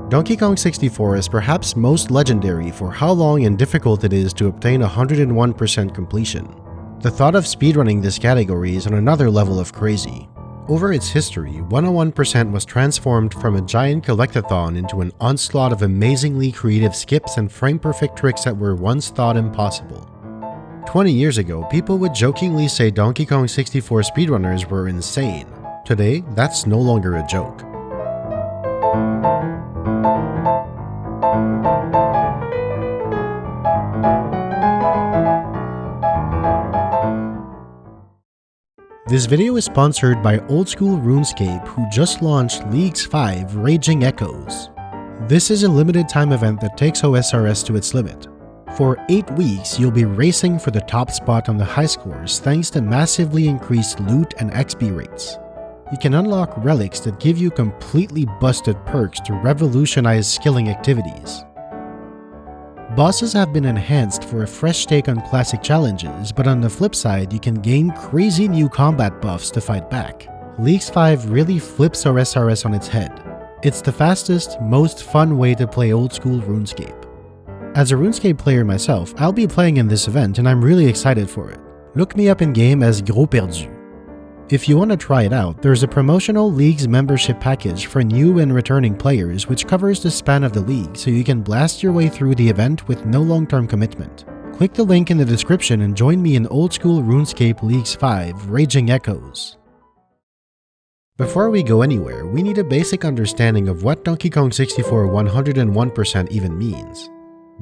Donkey Kong 64 is perhaps most legendary for how long and difficult it is to obtain 101% completion. The thought of speedrunning this category is on another level of crazy. Over its history, 101% was transformed from a giant collectathon into an onslaught of amazingly creative skips and frame-perfect tricks that were once thought impossible. 20 years ago, people would jokingly say Donkey Kong 64 speedrunners were insane. Today, that's no longer a joke. This video is sponsored by Old School RuneScape, who just launched Leagues 5 Raging Echoes. This is a limited time event that takes OSRS to its limit. For 8 weeks, you'll be racing for the top spot on the high scores thanks to massively increased loot and XP rates. You can unlock relics that give you completely busted perks to revolutionize skilling activities. Bosses have been enhanced for a fresh take on classic challenges, but on the flip side, you can gain crazy new combat buffs to fight back. Leagues 5 really flips OSRS on its head. It's the fastest, most fun way to play old school RuneScape. As a RuneScape player myself, I'll be playing in this event and I'm really excited for it. Look me up in game as Gros Perdu. If you want to try it out, there's a promotional Leagues membership package for new and returning players which covers the span of the league so you can blast your way through the event with no long-term commitment. Click the link in the description and join me in Old School RuneScape Leagues 5 Raging Echoes. Before we go anywhere, we need a basic understanding of what Donkey Kong 64 101% even means.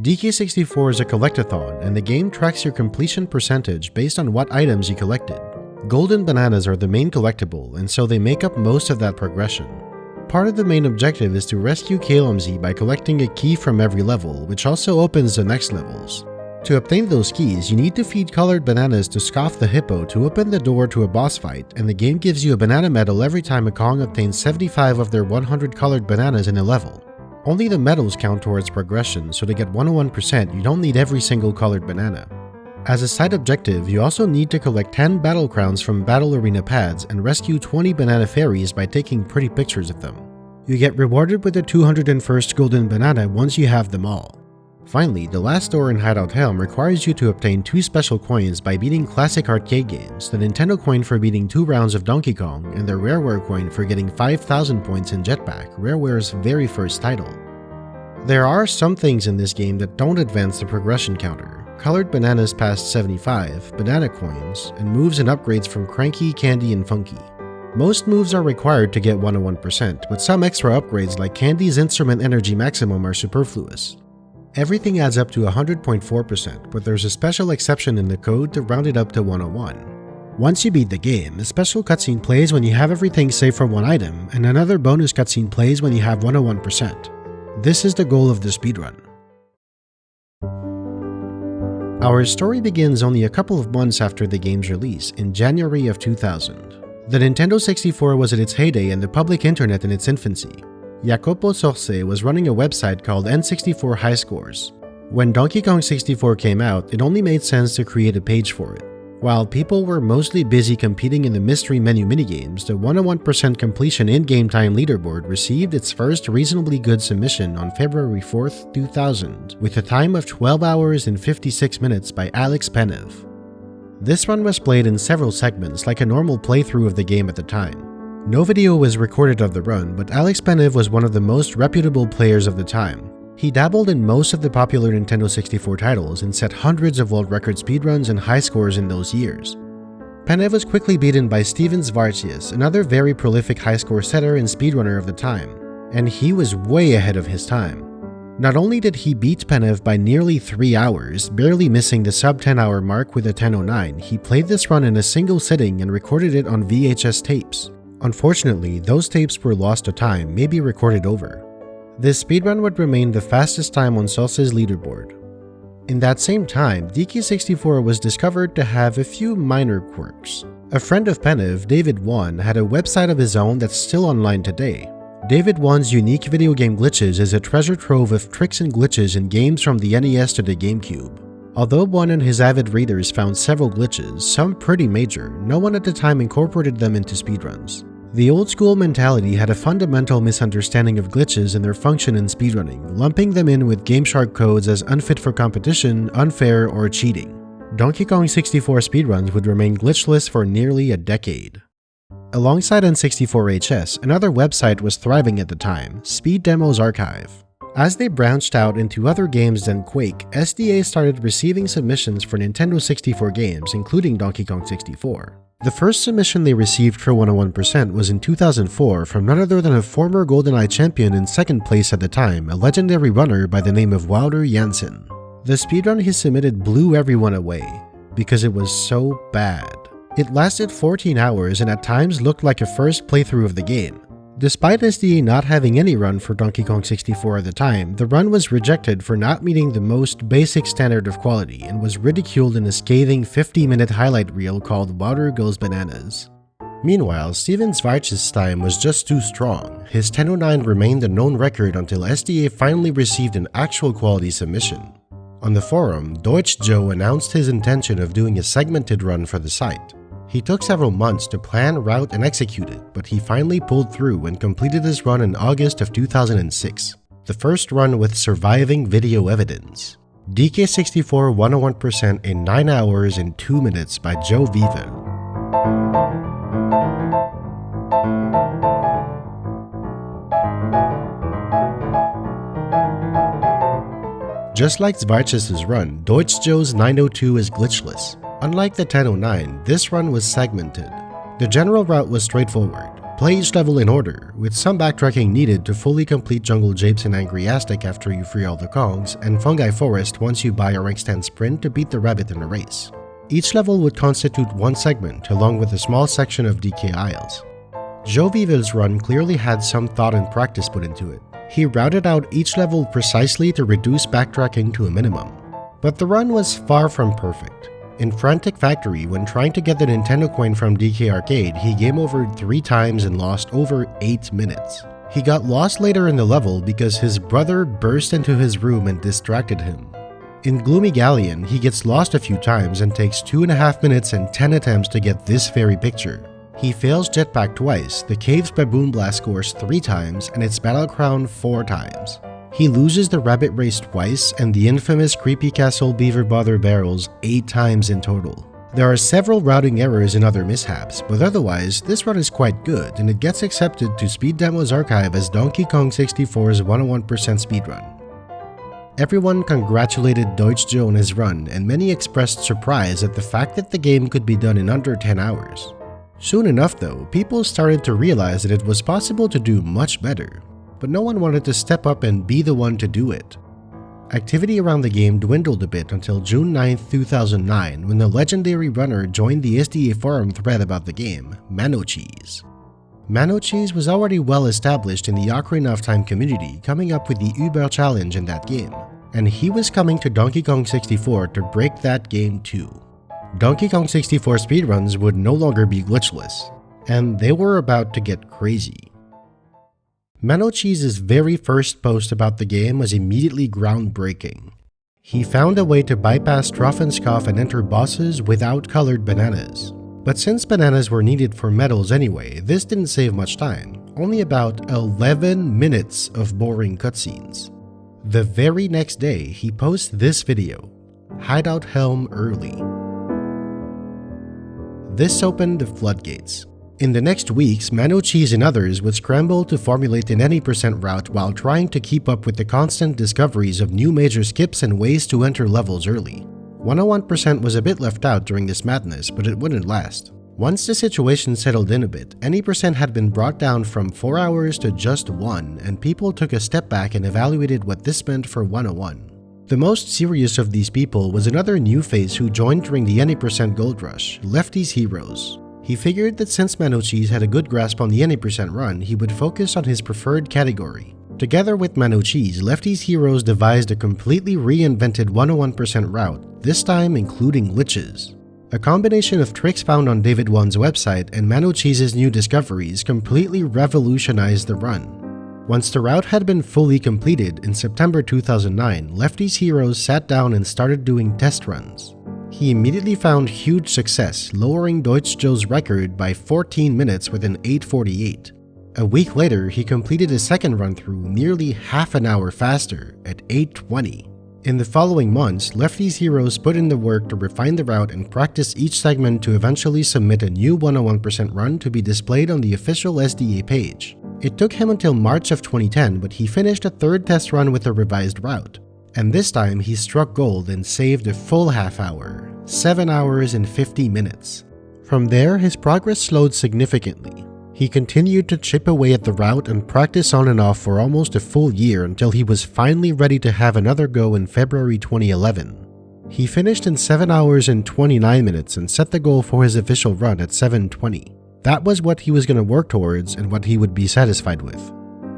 DK64 is a collectathon and the game tracks your completion percentage based on what items you collected. Golden bananas are the main collectible, and so they make up most of that progression. Part of the main objective is to rescue KLMZ by collecting a key from every level, which also opens the next levels. To obtain those keys, you need to feed colored bananas to Scoff the Hippo to open the door to a boss fight, and the game gives you a banana medal every time a Kong obtains 75 of their 100 colored bananas in a level. Only the medals count towards progression, so to get 101%, you don't need every single colored banana. As a side objective, you also need to collect 10 battle crowns from battle arena pads and rescue 20 banana fairies by taking pretty pictures of them. You get rewarded with the 201st golden banana once you have them all. Finally, the last door in Hideout Helm requires you to obtain 2 special coins by beating classic arcade games, the Nintendo coin for beating 2 rounds of Donkey Kong, and the Rareware coin for getting 5,000 points in Jetpack, Rareware's very first title. There are some things in this game that don't advance the progression counter. Colored bananas past 75, banana coins, and moves and upgrades from Cranky, Candy, and Funky. Most moves are required to get 101%, but some extra upgrades like Candy's Instrument Energy Maximum are superfluous. Everything adds up to 100.4%, but there's a special exception in the code to round it up to 101. Once you beat the game, a special cutscene plays when you have everything save for one item, and another bonus cutscene plays when you have 101%. This is the goal of the speedrun. Our story begins only a couple of months after the game's release, in January of 2000. The Nintendo 64 was at its heyday and the public internet in its infancy. Jacopo Sorce was running a website called N64 High Scores. When Donkey Kong 64 came out, it only made sense to create a page for it. While people were mostly busy competing in the mystery menu minigames, the 101% completion in-game time leaderboard received its first reasonably good submission on February 4th, 2000, with a time of 12 hours and 56 minutes by Alex Penev. This run was played in several segments like a normal playthrough of the game at the time. No video was recorded of the run, but Alex Penev was one of the most reputable players of the time. He dabbled in most of the popular Nintendo 64 titles and set hundreds of world record speedruns and high scores in those years. Penev was quickly beaten by Steven Zvarcius, another very prolific high score setter and speedrunner of the time, and he was way ahead of his time. Not only did he beat Penev by nearly 3 hours, barely missing the sub 10 hour mark with a 10:09, he played this run in a single sitting and recorded it on VHS tapes. Unfortunately, those tapes were lost to time, maybe recorded over. This speedrun would remain the fastest time on Sorce's leaderboard. In that same time, DK64 was discovered to have a few minor quirks. A friend of Penev, David Wan, had a website of his own that's still online today. David Wan's unique video game glitches is a treasure trove of tricks and glitches in games from the NES to the GameCube. Although Wan and his avid readers found several glitches, some pretty major, no one at the time incorporated them into speedruns. The old-school mentality had a fundamental misunderstanding of glitches and their function in speedrunning, lumping them in with GameShark codes as unfit for competition, unfair, or cheating. Donkey Kong 64 speedruns would remain glitchless for nearly a decade. Alongside N64HS, another website was thriving at the time, Speed Demos Archive. As they branched out into other games than Quake, SDA started receiving submissions for Nintendo 64 games, including Donkey Kong 64. The first submission they received for 101% was in 2004 from none other than a former GoldenEye champion in second place at the time, a legendary runner by the name of Wouter Jansen. The speedrun he submitted blew everyone away, because it was so bad. It lasted 14 hours and at times looked like a first playthrough of the game. Despite SDA not having any run for Donkey Kong 64 at the time, the run was rejected for not meeting the most basic standard of quality and was ridiculed in a scathing 50-minute highlight reel called Wouter Goes Bananas. Meanwhile, Steven Zweig's time was just too strong. His 1009 remained a known record until SDA finally received an actual quality submission. On the forum, Deutsch Joe announced his intention of doing a segmented run for the site. He took several months to plan, route, and execute it, but he finally pulled through and completed his run in August of 2006, the first run with surviving video evidence. DK64 101% in 9 hours and 2 minutes by Joe Vivel. Just like Zweig's run, Deutsch Joe's 902 is glitchless. Unlike the 1009, this run was segmented. The general route was straightforward. Play each level in order, with some backtracking needed to fully complete Jungle Japes and Angry Aztec after you free all the Kongs, and Fungi Forest once you buy a rank stand sprint to beat the rabbit in a race. Each level would constitute one segment, along with a small section of DK Isles. Joe Vivel's run clearly had some thought and practice put into it. He routed out each level precisely to reduce backtracking to a minimum. But the run was far from perfect. In Frantic Factory, when trying to get the Nintendo coin from DK Arcade, he game overed 3 times and lost over 8 minutes. He got lost later in the level because his brother burst into his room and distracted him. In Gloomy Galleon, he gets lost a few times and takes 2.5 minutes and 10 attempts to get this very picture. He fails Jetpack twice, the Cave's Baboon Blast scores 3 times, and its Battle Crown 4 times. He loses the Rabbit Race twice and the infamous Creepy Castle Beaver Bother Barrels 8 times in total. There are several routing errors and other mishaps, but otherwise, this run is quite good and it gets accepted to Speed Demos Archive as Donkey Kong 64's 101% speedrun. Everyone congratulated Deutsch Joe on his run, and many expressed surprise at the fact that the game could be done in under 10 hours. Soon enough though, people started to realize that it was possible to do much better. But no one wanted to step up and be the one to do it. Activity around the game dwindled a bit until June 9, 2009, when the legendary runner joined the SDA forum thread about the game, Manocheese. Manocheese was already well established in the Ocarina of Time community, coming up with the Uber challenge in that game, and he was coming to Donkey Kong 64 to break that game too. Donkey Kong 64 speedruns would no longer be glitchless, and they were about to get crazy. Manocheese's very first post about the game was immediately groundbreaking. He found a way to bypass Trough and Scoff and enter bosses without colored bananas. But since bananas were needed for medals anyway, this didn't save much time, only about 11 minutes of boring cutscenes. The very next day, he posts this video, Hideout Helm Early. This opened the floodgates. In the next weeks, Manocheese and others would scramble to formulate an any % route while trying to keep up with the constant discoveries of new major skips and ways to enter levels early. 101% was a bit left out during this madness, but it wouldn't last. Once the situation settled in a bit, any % had been brought down from 4 hours to just 1, and people took a step back and evaluated what this meant for 101. The most serious of these people was another new face who joined during the any % gold rush, Lefty's Heroes. He figured that since Manocheese had a good grasp on the any % run, he would focus on his preferred category. Together with Manocheese, Lefty's Heroes devised a completely reinvented 101% route, this time including glitches. A combination of tricks found on David Wan's website and Manocheese's new discoveries completely revolutionized the run. Once the route had been fully completed in September 2009, Lefty's Heroes sat down and started doing test runs. He immediately found huge success, lowering Deutsch Joe's record by 14 minutes with an 8:48. A week later, he completed his second run-through nearly half an hour faster at 8:20. In the following months, Lefty's heroes put in the work to refine the route and practice each segment to eventually submit a new 101% run to be displayed on the official SDA page. It took him until March of 2010, but he finished a third test run with a revised route. And this time, he struck gold and saved a full half hour, 7 hours and 50 minutes. From there, his progress slowed significantly. He continued to chip away at the route and practice on and off for almost a full year until he was finally ready to have another go in February 2011. He finished in 7 hours and 29 minutes and set the goal for his official run at 7:20. That was what he was going to work towards and what he would be satisfied with.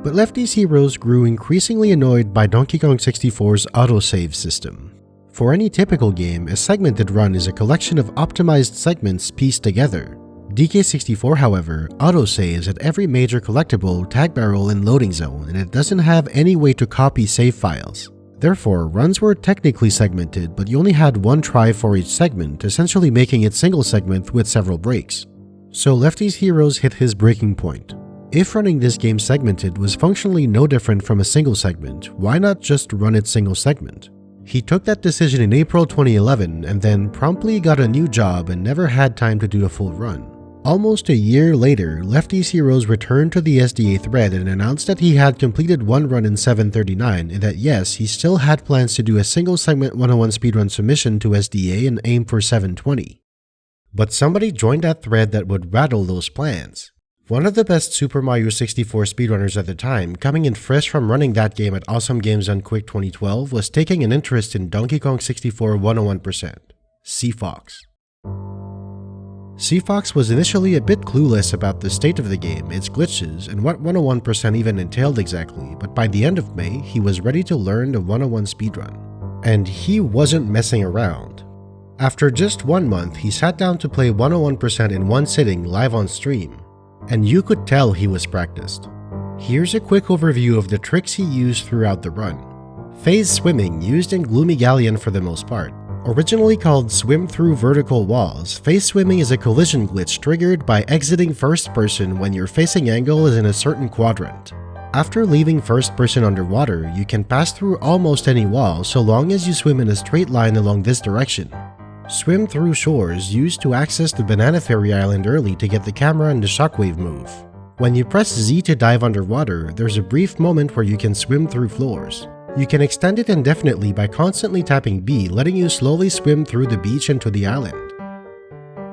But Lefty's heroes grew increasingly annoyed by Donkey Kong 64's autosave system. For any typical game, a segmented run is a collection of optimized segments pieced together. DK64, however, autosaves at every major collectible, tag barrel, and loading zone, and it doesn't have any way to copy save files. Therefore, runs were technically segmented, but you only had one try for each segment, essentially making it single segment with several breaks. So Lefty's heroes hit his breaking point. If running this game segmented was functionally no different from a single segment, why not just run it single segment? He took that decision in April 2011 and then promptly got a new job and never had time to do a full run. Almost a year later, Lefty's heroes returned to the SDA thread and announced that he had completed one run in 7:39 and that yes, he still had plans to do a single segment 101 speedrun submission to SDA and aim for 7:20. But somebody joined that thread that would rattle those plans. One of the best Super Mario 64 speedrunners at the time, coming in fresh from running that game at Awesome Games Done Quick 2012, was taking an interest in Donkey Kong 64 101%, Cfox. Cfox was initially a bit clueless about the state of the game, its glitches, and what 101% even entailed exactly, but by the end of May, he was ready to learn the 101 speedrun. And he wasn't messing around. After just 1 month, he sat down to play 101% in one sitting live on stream, and you could tell he was practiced. Here's a quick overview of the tricks he used throughout the run. Phase swimming, used in Gloomy Galleon for the most part. Originally called swim through vertical walls, phase swimming is a collision glitch triggered by exiting first person when your facing angle is in a certain quadrant. After leaving first person underwater, you can pass through almost any wall so long as you swim in a straight line along this direction. Swim through shores, used to access the Banana Ferry Island early to get the camera and the shockwave move. When you press Z to dive underwater, there's a brief moment where you can swim through floors. You can extend it indefinitely by constantly tapping B, letting you slowly swim through the beach and to the island.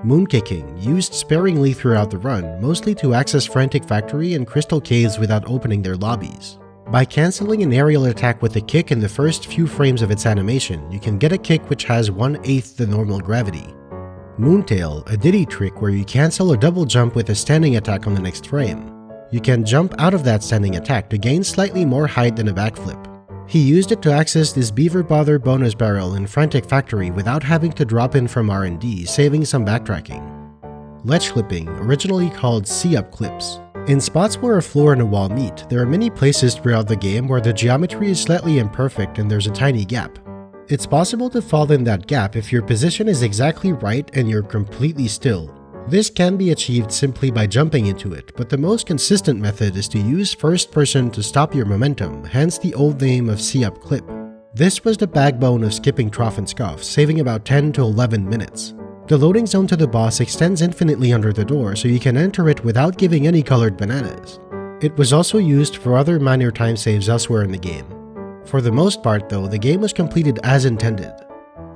Moonkicking, used sparingly throughout the run, mostly to access Frantic Factory and Crystal Caves without opening their lobbies. By cancelling an aerial attack with a kick in the first few frames of its animation, you can get a kick which has 1/8 the normal gravity. Moontail, a Diddy trick where you cancel a double jump with a standing attack on the next frame. You can jump out of that standing attack to gain slightly more height than a backflip. He used it to access this Beaver Bother bonus barrel in Frantic Factory without having to drop in from R&D, saving some backtracking. Ledge clipping, originally called C-up clips. In spots where a floor and a wall meet, there are many places throughout the game where the geometry is slightly imperfect and there's a tiny gap. It's possible to fall in that gap if your position is exactly right and you're completely still. This can be achieved simply by jumping into it, but the most consistent method is to use first person to stop your momentum, hence the old name of C-up clip. This was the backbone of skipping Trough and Scoff, saving about 10 to 11 minutes. The loading zone to the boss extends infinitely under the door, so you can enter it without giving any colored bananas. It was also used for other minor time saves elsewhere in the game. For the most part though, the game was completed as intended.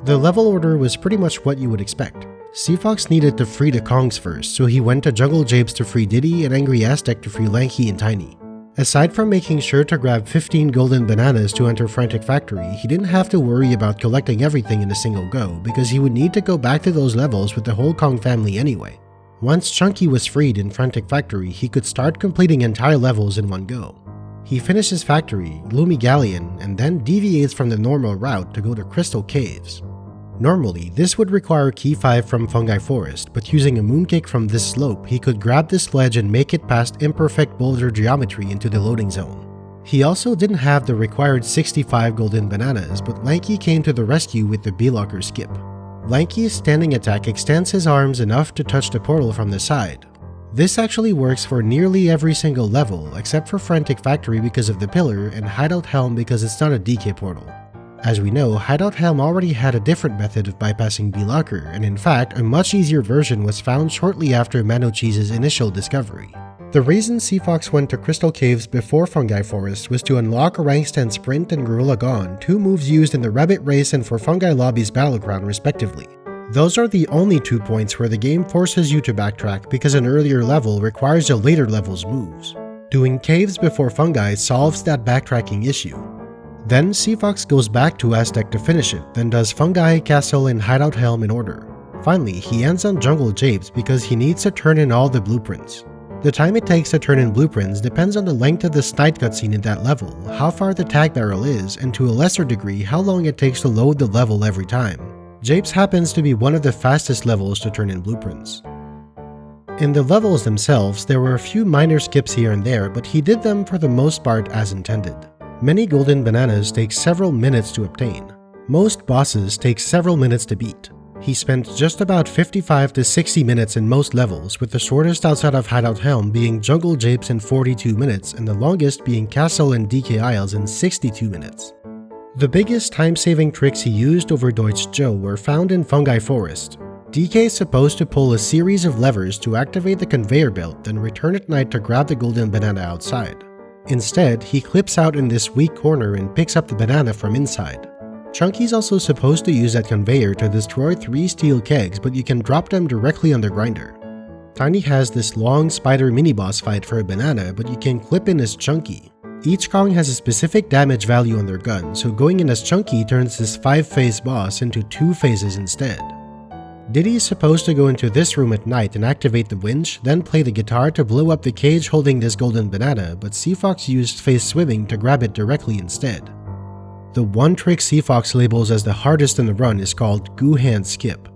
The level order was pretty much what you would expect. Cfox needed to free the Kongs first, so he went to Jungle Japes to free Diddy and Angry Aztec to free Lanky and Tiny. Aside from making sure to grab 15 golden bananas to enter Frantic Factory, he didn't have to worry about collecting everything in a single go, because he would need to go back to those levels with the whole Kong family anyway. Once Chunky was freed in Frantic Factory, he could start completing entire levels in one go. He finishes Factory, Gloomy Galleon, and then deviates from the normal route to go to Crystal Caves. Normally, this would require Key 5 from Fungi Forest, but using a Moonkick from this slope, he could grab this ledge and make it past imperfect boulder geometry into the loading zone. He also didn't have the required 65 golden bananas, but Lanky came to the rescue with the B-Locker skip. Lanky's standing attack extends his arms enough to touch the portal from the side. This actually works for nearly every single level except for Frantic Factory because of the pillar and Hideout Helm because it's not a DK portal. As we know, Hideout Helm already had a different method of bypassing B-Locker, and in fact, a much easier version was found shortly after Manocheese's initial discovery. The reason Cfox went to Crystal Caves before Fungi Forest was to unlock a rank 10 Sprint and Gorilla Gone, two moves used in the Rabbit Race and for Fungi Lobby's Battleground respectively. Those are the only 2 points where the game forces you to backtrack because an earlier level requires a later level's moves. Doing Caves before Fungi solves that backtracking issue. Then Cfox goes back to Aztec to finish it, then does Fungi, Castle, and Hideout Helm in order. Finally, he ends on Jungle Japes because he needs to turn in all the blueprints. The time it takes to turn in blueprints depends on the length of the Snide cutscene in that level, how far the tag barrel is, and to a lesser degree how long it takes to load the level every time. Japes happens to be one of the fastest levels to turn in blueprints. In the levels themselves, there were a few minor skips here and there, but he did them for the most part as intended. Many golden bananas take several minutes to obtain. Most bosses take several minutes to beat. He spent just about 55 to 60 minutes in most levels, with the shortest outside of Hideout Helm being Jungle Japes in 42 minutes and the longest being Castle and DK Isles in 62 minutes. The biggest time-saving tricks he used over Deutsch Joe were found in Fungi Forest. DK is supposed to pull a series of levers to activate the conveyor belt, then return at night to grab the golden banana outside. Instead, he clips out in this weak corner and picks up the banana from inside. Chunky's also supposed to use that conveyor to destroy 3 steel kegs, but you can drop them directly on the grinder. Tiny has this long spider mini-boss fight for a banana, but you can clip in as Chunky. Each Kong has a specific damage value on their gun, so going in as Chunky turns this 5-phase boss into 2 phases instead. Diddy is supposed to go into this room at night and activate the winch, then play the guitar to blow up the cage holding this golden banana, but Cfox used phase swimming to grab it directly instead. The one trick Cfox labels as the hardest in the run is called Goo Hand Skip.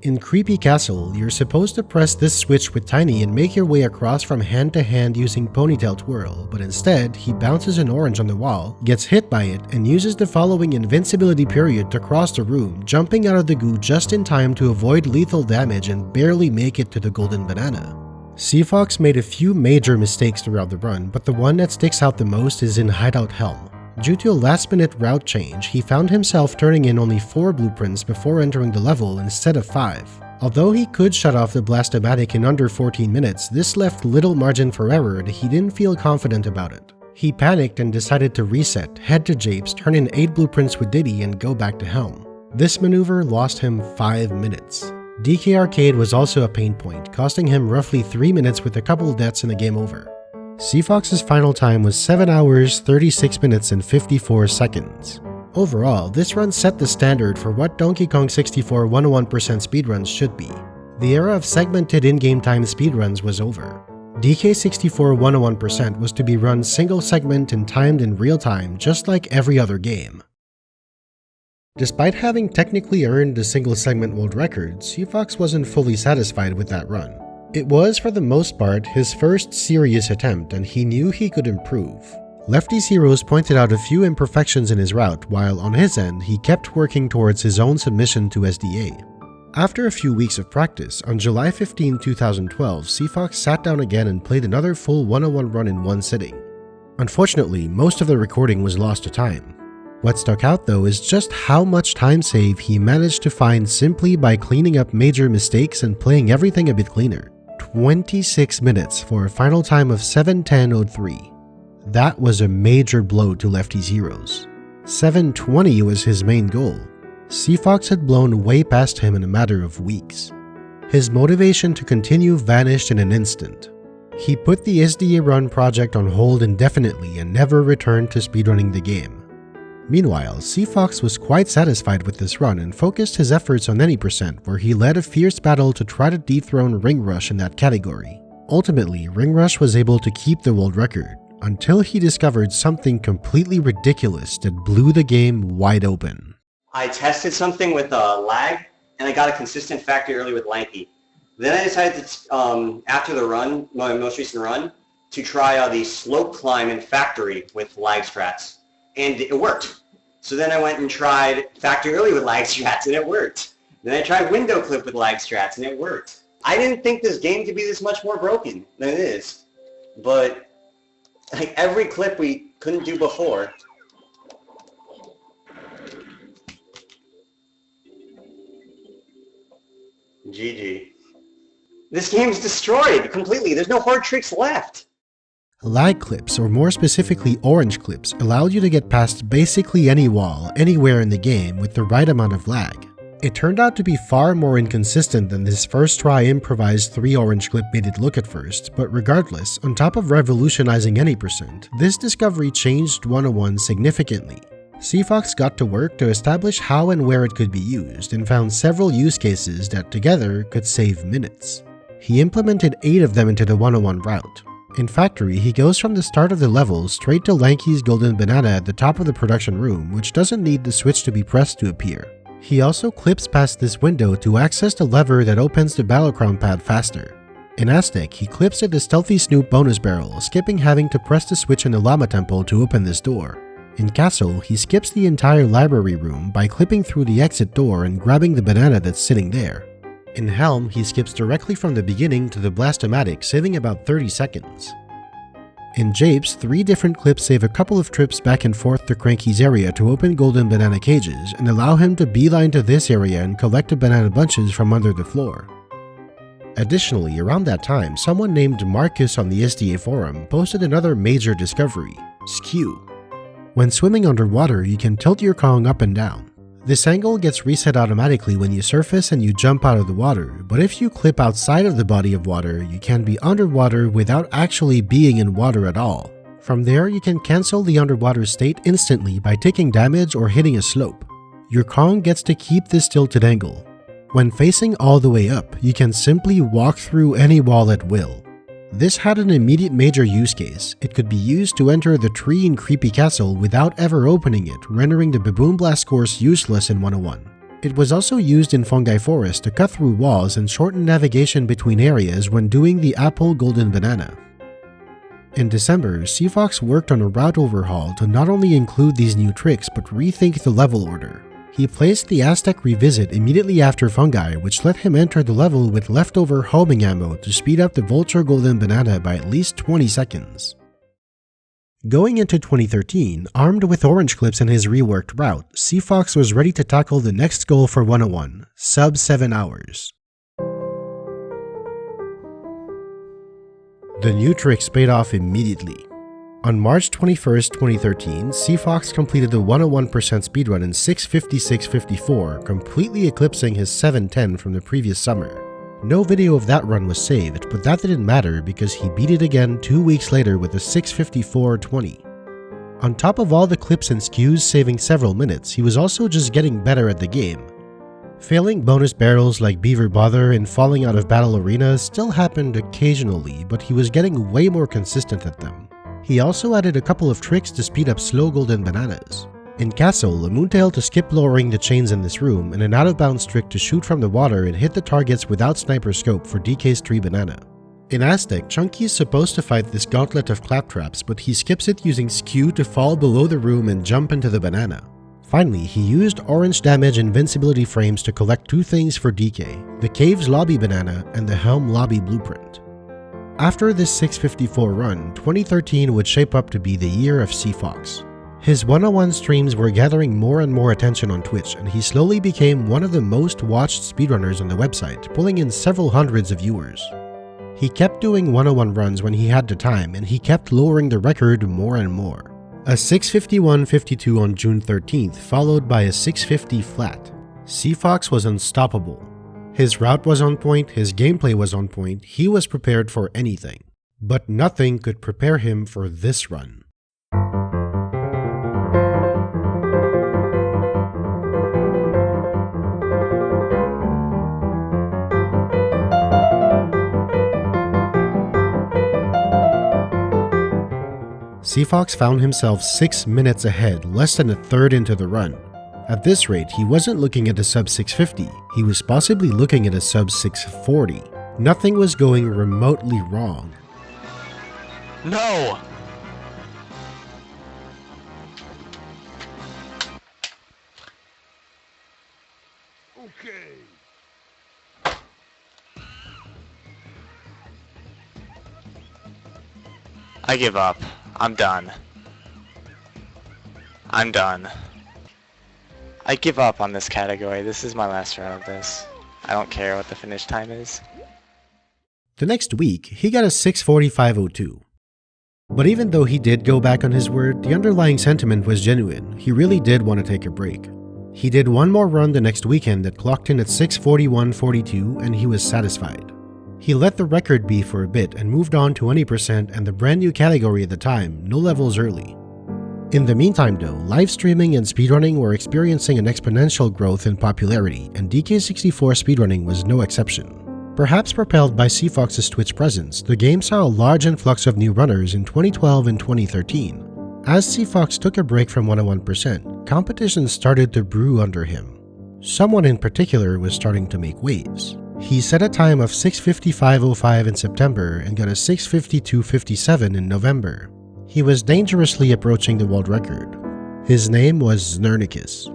In Creepy Castle, you're supposed to press this switch with Tiny and make your way across from hand to hand using Ponytail Twirl, but instead, he bounces an orange on the wall, gets hit by it, and uses the following invincibility period to cross the room, jumping out of the goo just in time to avoid lethal damage and barely make it to the golden banana. Cfox made a few major mistakes throughout the run, but the one that sticks out the most is in Hideout Helm. Due to a last-minute route change, he found himself turning in only 4 blueprints before entering the level instead of 5. Although he could shut off the Blastomatic in under 14 minutes, this left little margin for error and he didn't feel confident about it. He panicked and decided to reset, head to Japes, turn in 8 blueprints with Diddy, and go back to Helm. This maneuver lost him 5 minutes. DK Arcade was also a pain point, costing him roughly 3 minutes with a couple deaths and the game over. Cfox's final time was 7 hours, 36 minutes, and 54 seconds. Overall, this run set the standard for what Donkey Kong 64 101% speedruns should be. The era of segmented in-game time speedruns was over. DK64 101% was to be run single segment and timed in real time, just like every other game. Despite having technically earned the single segment world record, Cfox wasn't fully satisfied with that run. It was, for the most part, his first serious attempt, and he knew he could improve. Lefty's Heroes pointed out a few imperfections in his route, while on his end, he kept working towards his own submission to SDA. After a few weeks of practice, on July 15, 2012, Cfox sat down again and played another full 101 run in one sitting. Unfortunately, most of the recording was lost to time. What stuck out though is just how much time save he managed to find simply by cleaning up major mistakes and playing everything a bit cleaner. 26 minutes for a final time of 7:10:03. That was a major blow to Lefty's Heroes. 7:20 was his main goal. Cfox had blown way past him in a matter of weeks. His motivation to continue vanished in an instant. He put the SDA Run project on hold indefinitely and never returned to speedrunning the game. Meanwhile, Cfox was quite satisfied with this run and focused his efforts on any percent, where he led a fierce battle to try to dethrone Ring Rush in that category. Ultimately, Ring Rush was able to keep the world record, until he discovered something completely ridiculous that blew the game wide open. I tested something with lag, and I got a consistent factory early with Lanky. Then I decided to, after the run, my most recent run, to try the slope climb in factory with lag strats. And it worked. So then I went and tried factory early with lag strats, and it worked. Then I tried window clip with lag strats and it worked. I didn't think this game could be this much more broken than it is. But like every clip we couldn't do before. GG. This game's destroyed completely. There's no hard tricks left. Lag clips, or more specifically orange clips, allowed you to get past basically any wall, anywhere in the game with the right amount of lag. It turned out to be far more inconsistent than this first try improvised 3 orange clip made it look at first, but regardless, on top of revolutionizing any percent, this discovery changed 101 significantly. Cfox got to work to establish how and where it could be used, and found several use cases that together could save minutes. He implemented 8 of them into the 101 route. In Factory, he goes from the start of the level straight to Lanky's golden banana at the top of the production room, which doesn't need the switch to be pressed to appear. He also clips past this window to access the lever that opens the Battlecrown pad faster. In Aztec, he clips at the Stealthy Snoop bonus barrel, skipping having to press the switch in the Llama Temple to open this door. In Castle, he skips the entire library room by clipping through the exit door and grabbing the banana that's sitting there. In Helm, he skips directly from the beginning to the Blastomatic, saving about 30 seconds. In Japes, 3 different clips save a couple of trips back and forth to Cranky's area to open golden banana cages and allow him to beeline to this area and collect the banana bunches from under the floor. Additionally, around that time, someone named Marquis on the SDA forum posted another major discovery, skew. When swimming underwater, you can tilt your Kong up and down. This angle gets reset automatically when you surface and you jump out of the water, but if you clip outside of the body of water, you can be underwater without actually being in water at all. From there, you can cancel the underwater state instantly by taking damage or hitting a slope. Your Kong gets to keep this tilted angle. When facing all the way up, you can simply walk through any wall at will. This had an immediate major use case. It could be used to enter the tree in Creepy Castle without ever opening it, rendering the Baboon Blast course useless in 101. It was also used in Fungi Forest to cut through walls and shorten navigation between areas when doing the Apple Golden Banana. In December, Cfox worked on a route overhaul to not only include these new tricks but rethink the level order. He placed the Aztec Revisit immediately after Fungi, which let him enter the level with leftover homing ammo to speed up the Vulture Golden Banana by at least 20 seconds. Going into 2013, armed with orange clips in his reworked route, Cfox was ready to tackle the next goal for 101, sub 7 hours. The new tricks paid off immediately. On March 21, 2013, Cfox completed the 101% speedrun in 6:56:54, completely eclipsing his 7:10 from the previous summer. No video of that run was saved, but that didn't matter because he beat it again 2 weeks later with a 6:54:20. On top of all the clips and skews saving several minutes, he was also just getting better at the game. Failing bonus barrels like Beaver Bother and falling out of battle arenas still happened occasionally, but he was getting way more consistent at them. He also added a couple of tricks to speed up slow golden bananas. In Castle, a Moontail to skip lowering the chains in this room, and an out-of-bounds trick to shoot from the water and hit the targets without sniper scope for DK's tree banana. In Aztec, Chunky is supposed to fight this gauntlet of claptraps, but he skips it using skew to fall below the room and jump into the banana. Finally, he used orange damage invincibility frames to collect 2 things for DK, the Caves Lobby banana and the Helm Lobby blueprint. After this 6:54 run, 2013 would shape up to be the year of Cfox. His 101 streams were gathering more and more attention on Twitch, and he slowly became one of the most watched speedrunners on the website, pulling in several hundreds of viewers. He kept doing 101 runs when he had the time, and he kept lowering the record more and more. A 6:51:52 on June 13th, followed by a 6:50 flat. Cfox was unstoppable. His route was on point, his gameplay was on point, he was prepared for anything. But nothing could prepare him for this run. Cfox found himself 6 minutes ahead, less than a third into the run. At this rate, he wasn't looking at a sub 650, he was possibly looking at a sub 640. Nothing was going remotely wrong. No! I give up. I'm done. I'm done. I give up on this category. This is my last run of this. I don't care what the finish time is. The next week, he got a 6:45.02. But even though he did go back on his word, the underlying sentiment was genuine. He really did want to take a break. He did one more run the next weekend that clocked in at 6:41.42 and he was satisfied. He let the record be for a bit and moved on to 20% and the brand new category at the time, no levels early. In the meantime though, live streaming and speedrunning were experiencing an exponential growth in popularity, and DK64 speedrunning was no exception. Perhaps propelled by Cfox's Twitch presence, the game saw a large influx of new runners in 2012 and 2013. As Cfox took a break from 101%, competition started to brew under him. Someone in particular was starting to make waves. He set a time of 6:55.05 in September and got a 6:52.57 in November. He was dangerously approaching the world record. His name was Znernicus.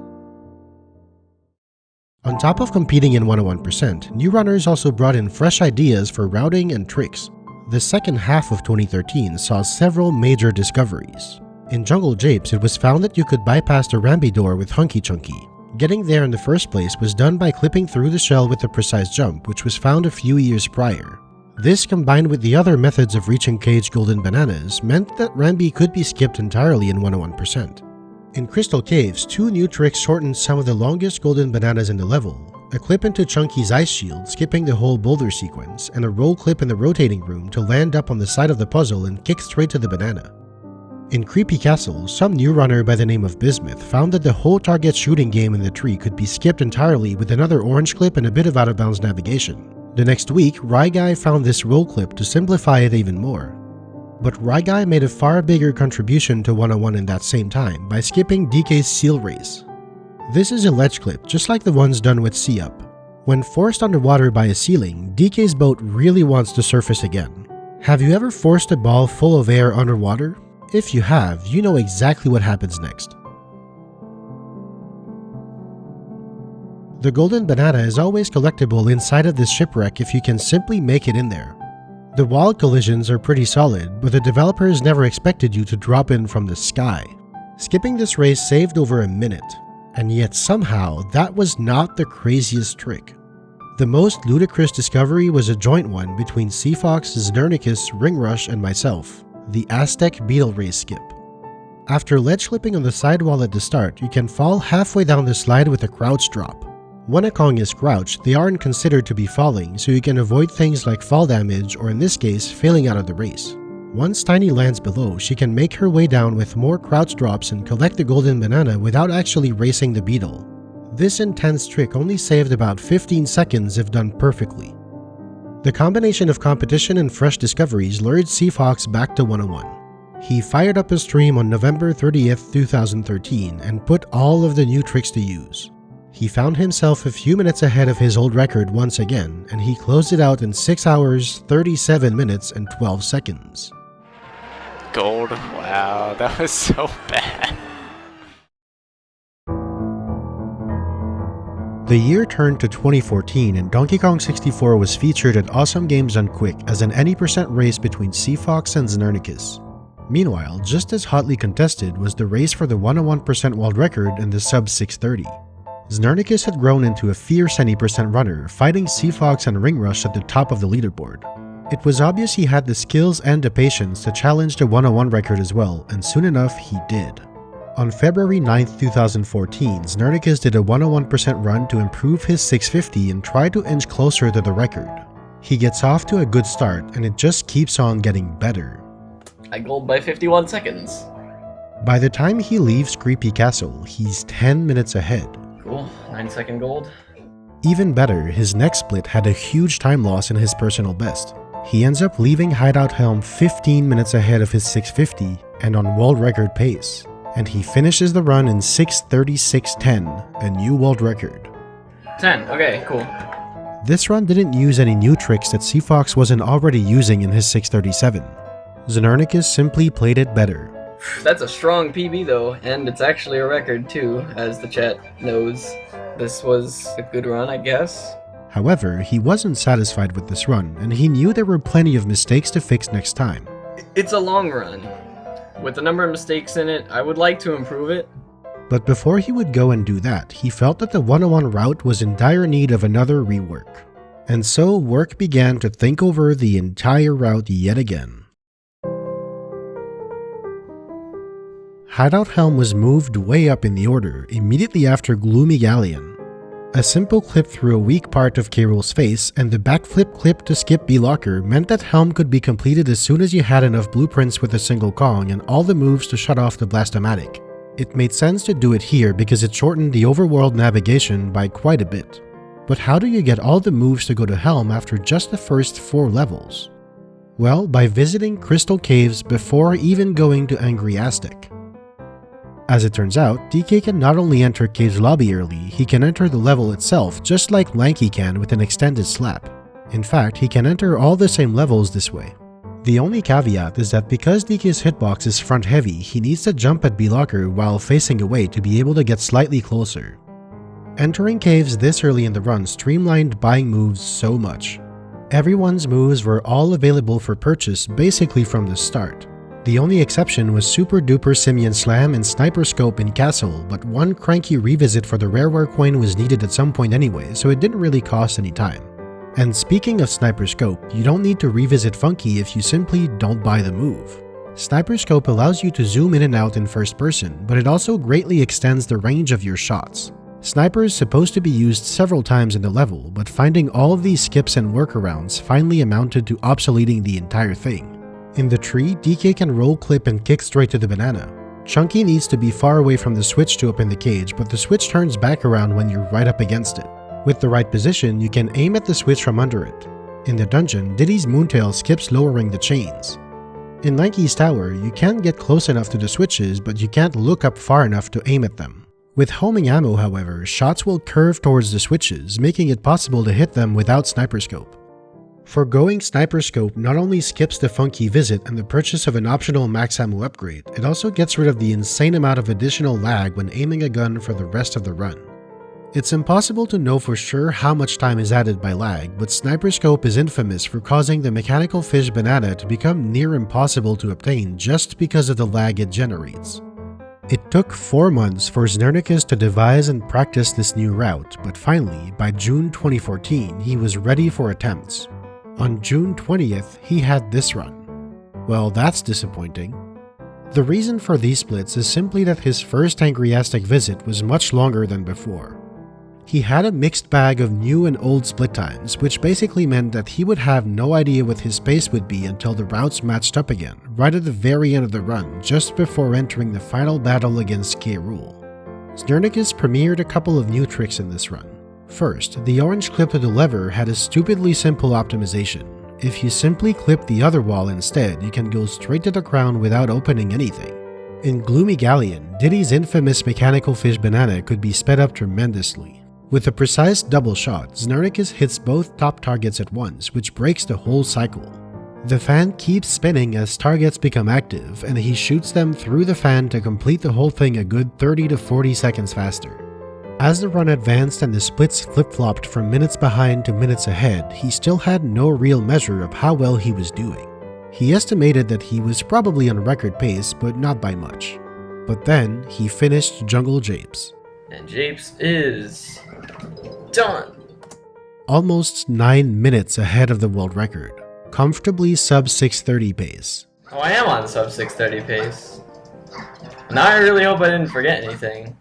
On top of competing in 101%, new runners also brought in fresh ideas for routing and tricks. The second half of 2013 saw several major discoveries. In Jungle Japes, it was found that you could bypass the Rambi door with Hunky Chunky. Getting there in the first place was done by clipping through the shell with a precise jump, which was found a few years prior. This, combined with the other methods of reaching caged golden bananas, meant that Rambi could be skipped entirely in 101%. In Crystal Caves, two new tricks shortened some of the longest golden bananas in the level: a clip into Chunky's ice shield, skipping the whole boulder sequence, and a roll clip in the rotating room to land up on the side of the puzzle and kick straight to the banana. In Creepy Castle, some new runner by the name of Bismuth found that the whole target shooting game in the tree could be skipped entirely with another orange clip and a bit of out-of-bounds navigation. The next week, Rye Guy found this roll clip to simplify it even more. But Rye Guy made a far bigger contribution to 101 in that same time by skipping DK's Seal Race. This is a ledge clip, just like the ones done with Sea Up. When forced underwater by a ceiling, DK's boat really wants to surface again. Have you ever forced a ball full of air underwater? If you have, you know exactly what happens next. The golden banana is always collectible inside of this shipwreck if you can simply make it in there. The wild collisions are pretty solid, but the developers never expected you to drop in from the sky. Skipping this race saved over a minute, and yet somehow that was not the craziest trick. The most ludicrous discovery was a joint one between Cfox, Znernicus, Ringrush, and myself, the Aztec Beetle Race skip. After ledge flipping on the sidewall at the start, you can fall halfway down the slide with a crouch drop. When a Kong is crouched, they aren't considered to be falling, so you can avoid things like fall damage or, in this case, failing out of the race. Once Tiny lands below, she can make her way down with more crouch drops and collect the golden banana without actually racing the beetle. This intense trick only saved about 15 seconds if done perfectly. The combination of competition and fresh discoveries lured Cfox back to 101. He fired up his stream on November 30th, 2013 and put all of the new tricks to use. He found himself a few minutes ahead of his old record once again, and he closed it out in 6 hours, 37 minutes, and 12 seconds. Gold? Wow, that was so bad. The year turned to 2014 and Donkey Kong 64 was featured at Awesome Games Done Quick as an any percent race between Cfox and Znernicus. Meanwhile, just as hotly contested was the race for the 101% world record in the sub 630. Znernicus had grown into a fierce any percent runner, fighting Cfox and Ringrush at the top of the leaderboard. It was obvious he had the skills and the patience to challenge the 101 record as well, and soon enough he did. On February 9th, 2014, Znernicus did a 101% run to improve his 650 and try to inch closer to the record. He gets off to a good start, and it just keeps on getting better. I gold by 51 seconds. By the time he leaves Creepy Castle, he's 10 minutes ahead. Cool, 9-second gold. Even better, his next split had a huge time loss in his personal best. He ends up leaving Hideout Helm 15 minutes ahead of his 650 and on world record pace, and he finishes the run in 6:36.10, a new world record. 10, okay, cool. This run didn't use any new tricks that Cfox wasn't already using in his 637. Znernicus simply played it better. That's a strong PB though, and it's actually a record too, as the chat knows. This was a good run, I guess. However, he wasn't satisfied with this run, and he knew there were plenty of mistakes to fix next time. It's a long run. With a number of mistakes in it, I would like to improve it. But before he would go and do that, he felt that the 101 route was in dire need of another rework. And so work began to think over the entire route yet again. Hideout Helm was moved way up in the order immediately after Gloomy Galleon. A simple clip through a weak part of K. Rool's face and the backflip clip to skip B-Locker meant that Helm could be completed as soon as you had enough blueprints with a single Kong and all the moves to shut off the Blastomatic. It made sense to do it here because it shortened the overworld navigation by quite a bit. But how do you get all the moves to go to Helm after just the first 4 levels? Well, by visiting Crystal Caves before even going to Angry Aztec. As it turns out, DK can not only enter Cave's lobby early, he can enter the level itself just like Lanky can with an extended slap. In fact, he can enter all the same levels this way. The only caveat is that because DK's hitbox is front heavy, he needs to jump at B-Locker while facing away to be able to get slightly closer. Entering caves this early in the run streamlined buying moves so much. Everyone's moves were all available for purchase basically from the start. The only exception was Super Duper Simian Slam and Sniper Scope in Castle, but one cranky revisit for the Rareware coin was needed at some point anyway, so it didn't really cost any time. And speaking of Sniper Scope, you don't need to revisit Funky if you simply don't buy the move. Sniper Scope allows you to zoom in and out in first person, but it also greatly extends the range of your shots. Sniper is supposed to be used several times in the level, but finding all of these skips and workarounds finally amounted to obsoleting the entire thing. In the tree, DK can roll clip and kick straight to the banana. Chunky needs to be far away from the switch to open the cage, but the switch turns back around when you're right up against it. With the right position, you can aim at the switch from under it. In the dungeon, Diddy's Moontail skips lowering the chains. In Lanky's Tower, you can get close enough to the switches, but you can't look up far enough to aim at them. With homing ammo, however, shots will curve towards the switches, making it possible to hit them without Sniper Scope. Forgoing Sniper Scope not only skips the Funky visit and the purchase of an optional max ammo upgrade, it also gets rid of the insane amount of additional lag when aiming a gun for the rest of the run. It's impossible to know for sure how much time is added by lag, but Sniper Scope is infamous for causing the mechanical fish banana to become near impossible to obtain just because of the lag it generates. It took 4 months for Znernicus to devise and practice this new route, but finally, by June 2014, he was ready for attempts. On June 20th, he had this run. Well, that's disappointing. The reason for these splits is simply that his first Angry Aztec visit was much longer than before. He had a mixed bag of new and old split times, which basically meant that he would have no idea what his pace would be until the routes matched up again, right at the very end of the run, just before entering the final battle against K. Rool. Znernicus premiered a couple of new tricks in this run. First, the orange clip to the lever had a stupidly simple optimization. If you simply clip the other wall instead, you can go straight to the crown without opening anything. In Gloomy Galleon, Diddy's infamous mechanical fish banana could be sped up tremendously. With a precise double shot, Znernicus hits both top targets at once, which breaks the whole cycle. The fan keeps spinning as targets become active, and he shoots them through the fan to complete the whole thing a good 30 to 40 seconds faster. As the run advanced and the splits flip-flopped from minutes behind to minutes ahead, he still had no real measure of how well he was doing. He estimated that he was probably on record pace, but not by much. But then, he finished Jungle Japes. And Japes is done. Almost 9 minutes ahead of the world record. Comfortably sub 630 pace. Oh, I am on sub 630 pace. Now I really hope I didn't forget anything.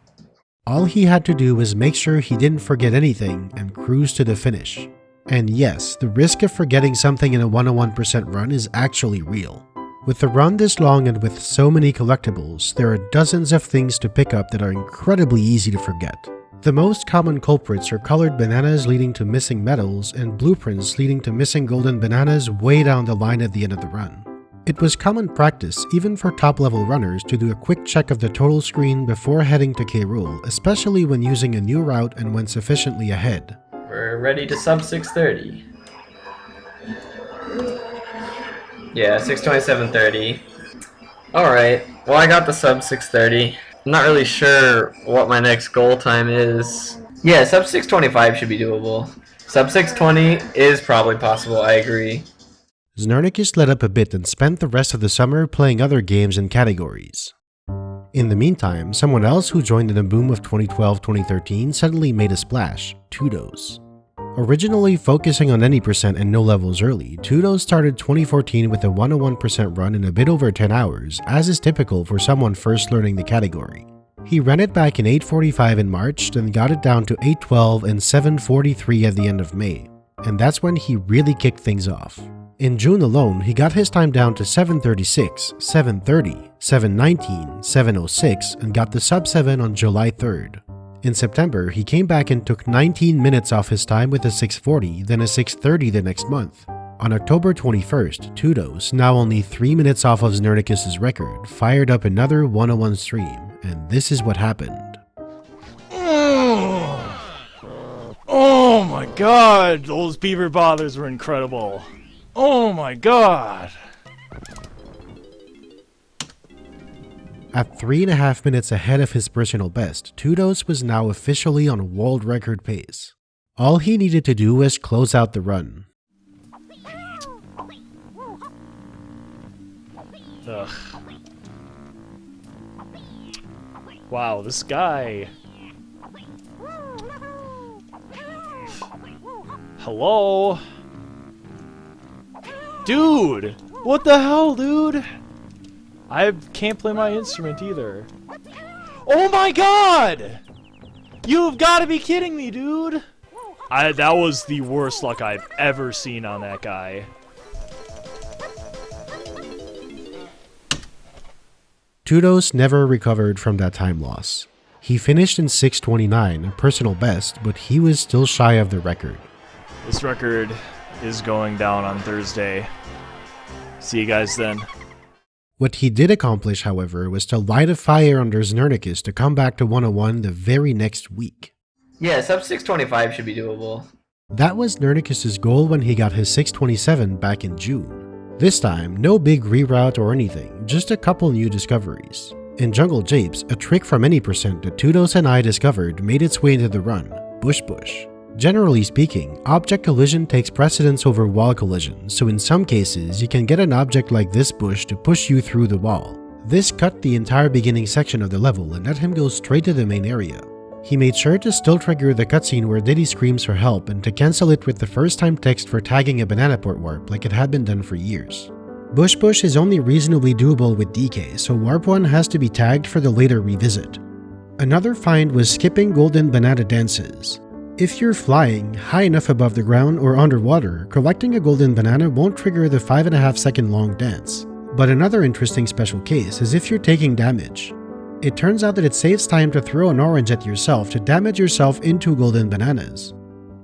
All he had to do was make sure he didn't forget anything and cruise to the finish. And yes, the risk of forgetting something in a 101% run is actually real. With the run this long and with so many collectibles, there are dozens of things to pick up that are incredibly easy to forget. The most common culprits are colored bananas leading to missing medals and blueprints leading to missing golden bananas way down the line at the end of the run. It was common practice, even for top-level runners, to do a quick check of the total screen before heading to K. Rool, especially when using a new route and when sufficiently ahead. We're ready to sub 630. Yeah, 627.30. Alright, well I got the sub 630. I'm not really sure what my next goal time is. Yeah, sub 625 should be doable. Sub 620 is probably possible, I agree. Znernicus let up a bit and spent the rest of the summer playing other games and categories. In the meantime, someone else who joined in the boom of 2012-2013 suddenly made a splash, Tudos. Originally focusing on any percent and no levels early, Tudos started 2014 with a 101% run in a bit over 10 hours, as is typical for someone first learning the category. He ran it back in 8:45 in March, then got it down to 8:12 and 7:43 at the end of May, and that's when he really kicked things off. In June alone, he got his time down to 7:36, 7:30, 7:19, 7:06, and got the sub 7 on July 3rd. In September, he came back and took 19 minutes off his time with a 6:40, then a 6:30 the next month. On October 21st, Tudos, now only 3 minutes off of Znernicus' record, fired up another 101 stream, and this is what happened. Oh my god, those beaver bothers were incredible. Oh my god. At 3.5 minutes ahead of his personal best, Tudos was now officially on world record pace. All he needed to do was close out the run. Ugh. Wow, this guy. Hello? Dude! What the hell, dude? I can't play my instrument either. Oh my god! You've got to be kidding me, dude! That was the worst luck I've ever seen on that guy. Tudos never recovered from that time loss. He finished in 6:29, a personal best, but he was still shy of the record. This record is going down on Thursday. See you guys then. What he did accomplish, however, was to light a fire under Znernicus to come back to 101 the very next week. Yeah, sub 625 should be doable. That was Znernicus' goal when he got his 627 back in June. This time, no big reroute or anything, just a couple new discoveries. In Jungle Japes, a trick from any percent that Tudos and I discovered made its way into the run, Bush Bush. Generally speaking, object collision takes precedence over wall collision, so in some cases you can get an object like this bush to push you through the wall. This cut the entire beginning section of the level and let him go straight to the main area. He made sure to still trigger the cutscene where Diddy screams for help and to cancel it with the first time text for tagging a banana port warp like it had been done for years. Bush Bush is only reasonably doable with DK, so Warp 1 has to be tagged for the later revisit. Another find was skipping golden banana dances. If you're flying high enough above the ground or underwater, collecting a golden banana won't trigger the 5.5 second long dance. But another interesting special case is if you're taking damage. It turns out that it saves time to throw an orange at yourself to damage yourself into golden bananas.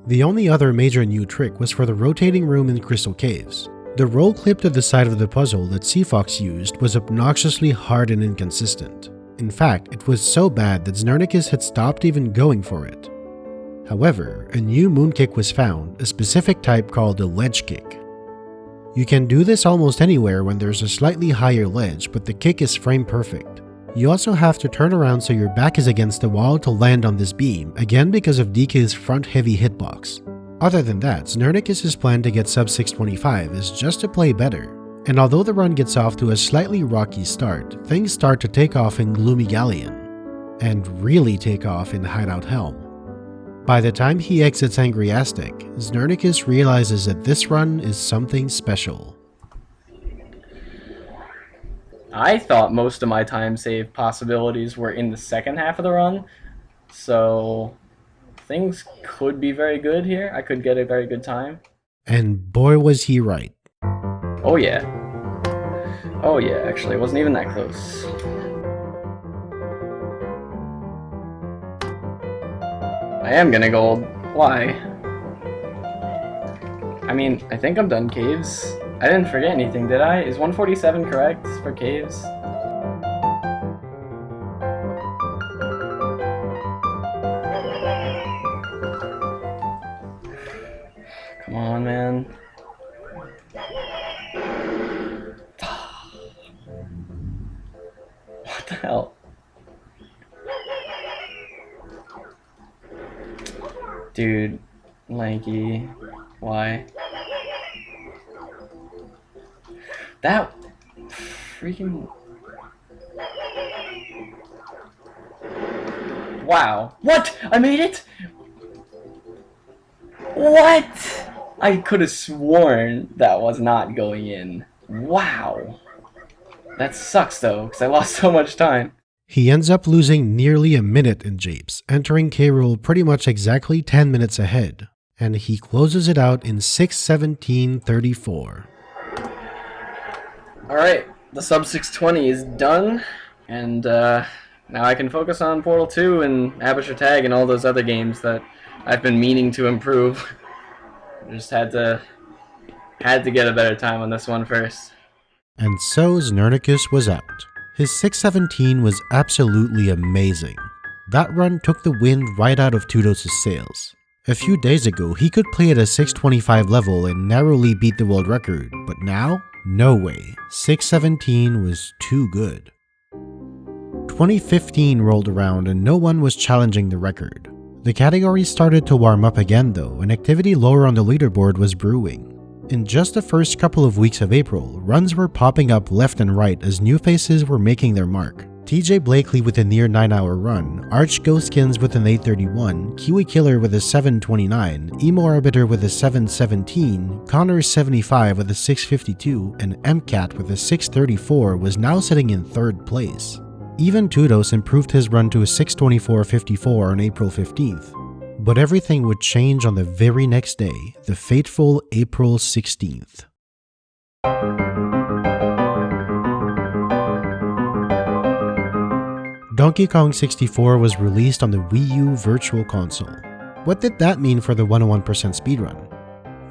The only other major new trick was for the rotating room in Crystal Caves. The roll clip to the side of the puzzle that Cfox used was obnoxiously hard and inconsistent. In fact, it was so bad that Znernicus had stopped even going for it. However, a new moon kick was found, a specific type called a ledge kick. You can do this almost anywhere when there's a slightly higher ledge, but the kick is frame perfect. You also have to turn around so your back is against the wall to land on this beam, again because of DK's front heavy hitbox. Other than that, Znernicus' plan to get sub 625 is just to play better. And although the run gets off to a slightly rocky start, things start to take off in Gloomy Galleon. And really take off in Hideout Helm. By the time he exits Angry Aztec, Znernicus realizes that this run is something special. I thought most of my time save possibilities were in the second half of the run, so things could be very good here. I could get a very good time. And boy was he right. Oh yeah. Oh yeah, actually, it wasn't even that close. I am gonna gold. Why? I mean, I think I'm done caves. I didn't forget anything, did I? Is 147 correct for caves? Come on, man. Dude, lanky. Why? That freaking... Wow. What? I made it? What? I could have sworn that was not going in. Wow. That sucks though, because I lost so much time. He ends up losing nearly a minute in Japes, entering K-Rool pretty much exactly 10 minutes ahead, and he closes it out in 6:17:34. Alright, the sub 620 is done, and now I can focus on Portal 2 and Aperture Tag and all those other games that I've been meaning to improve. Just had to get a better time on this one first. And so Znernicus was out. His 6:17 was absolutely amazing. That run took the wind right out of Tudos' sails. A few days ago, he could play at a 625 level and narrowly beat the world record, but now, no way. 6:17 was too good. 2015 rolled around and no one was challenging the record. The category started to warm up again though, and activity lower on the leaderboard was brewing. In just the first couple of weeks of April, runs were popping up left and right as new faces were making their mark. TJ Blakely with a near 9-hour run, Arch Ghostkins with an 8:31, Kiwi Killer with a 7:29, Emo Arbiter with a 7:17, Connor 75 with a 6:52, and MCAT with a 6:34 was now sitting in 3rd place. Even Tudos improved his run to a 6:24:54 on April 15th. But everything would change on the very next day, the fateful April 16th. Donkey Kong 64 was released on the Wii U Virtual Console. What did that mean for the 101% speedrun?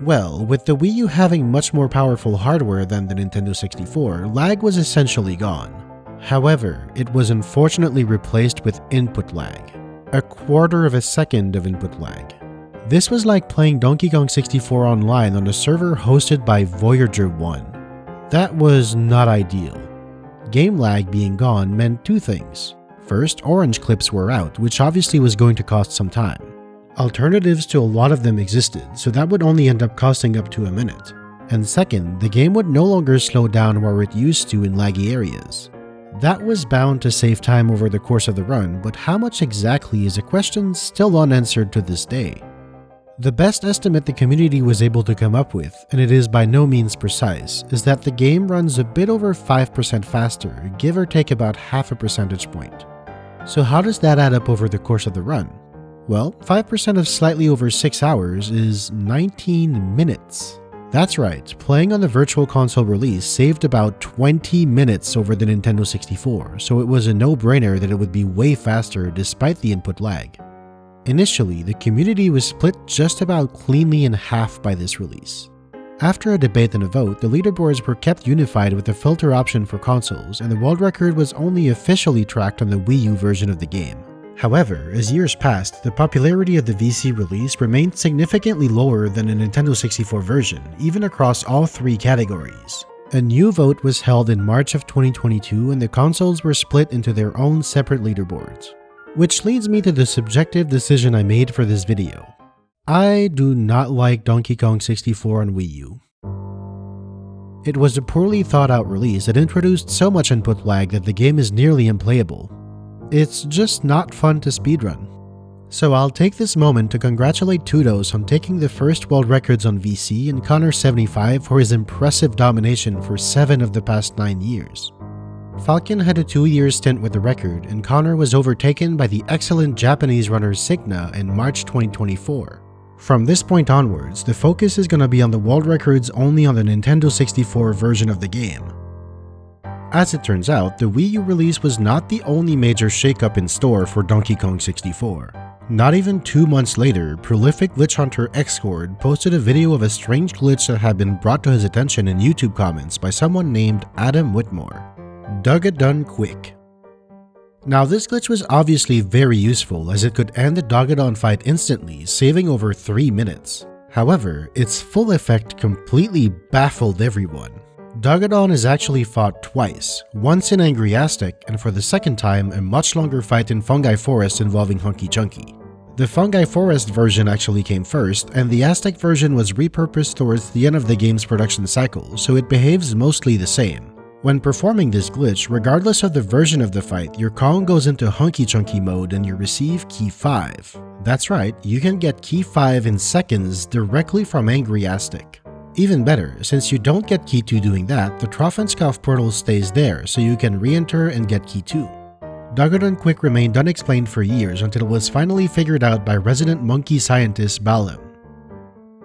Well, with the Wii U having much more powerful hardware than the Nintendo 64, lag was essentially gone. However, it was unfortunately replaced with input lag. 1/4 of a second of input lag. This was like playing Donkey Kong 64 online on a server hosted by Voyager 1. That was not ideal. Game lag being gone meant two things. First, orange clips were out, which obviously was going to cost some time. Alternatives to a lot of them existed, so that would only end up costing up to a minute. And second, the game would no longer slow down where it used to in laggy areas. That was bound to save time over the course of the run, but how much exactly is a question still unanswered to this day. The best estimate the community was able to come up with, and it is by no means precise, is that the game runs a bit over 5% faster, give or take about half a percentage point. So how does that add up over the course of the run? Well, 5% of slightly over 6 hours is 19 minutes. That's right, playing on the Virtual Console release saved about 20 minutes over the Nintendo 64, so it was a no-brainer that it would be way faster despite the input lag. Initially, the community was split just about cleanly in half by this release. After a debate and a vote, the leaderboards were kept unified with a filter option for consoles, and the world record was only officially tracked on the Wii U version of the game. However, as years passed, the popularity of the VC release remained significantly lower than the Nintendo 64 version, even across all three categories. A new vote was held in March of 2022 and the consoles were split into their own separate leaderboards. Which leads me to the subjective decision I made for this video. I do not like Donkey Kong 64 on Wii U. It was a poorly thought out release that introduced so much input lag that the game is nearly unplayable. It's just not fun to speedrun. So I'll take this moment to congratulate Tudos on taking the first world records on VC and Connor 75 for his impressive domination for 7 of the past 9 years. Falcon had a 2-year stint with the record and Connor was overtaken by the excellent Japanese runner Signa in March 2024. From this point onwards, the focus is going to be on the world records only on the Nintendo 64 version of the game. As it turns out, the Wii U release was not the only major shakeup in store for Donkey Kong 64. Not even 2 months later, prolific glitch hunter Xcord posted a video of a strange glitch that had been brought to his attention in YouTube comments by someone named Adam Whitmore. Dug it done quick. Now this glitch was obviously very useful as it could end the Dogadon fight instantly, saving over 3 minutes. However, its full effect completely baffled everyone. Dogadon is actually fought twice, once in Angry Aztec and for the second time a much longer fight in Fungi Forest involving Hunky Chunky. The Fungi Forest version actually came first, and the Aztec version was repurposed towards the end of the game's production cycle, so it behaves mostly the same. When performing this glitch, regardless of the version of the fight, your Kong goes into Hunky Chunky mode and you receive Key 5. That's right, you can get Key 5 in seconds directly from Angry Aztec. Even better, since you don't get Key 2 doing that, the Troffenskopf portal stays there, so you can re-enter and get Key 2. Dogadon Quick remained unexplained for years until it was finally figured out by resident monkey scientist Balim.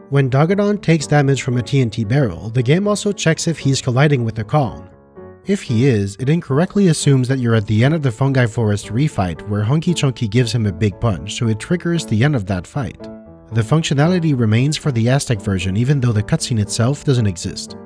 When Dogadon takes damage from a TNT barrel, the game also checks if he's colliding with the Kong. If he is, it incorrectly assumes that you're at the end of the Fungi Forest refight where Hunky Chunky gives him a big punch, so it triggers the end of that fight. The functionality remains for the Aztec version even though the cutscene itself doesn't exist.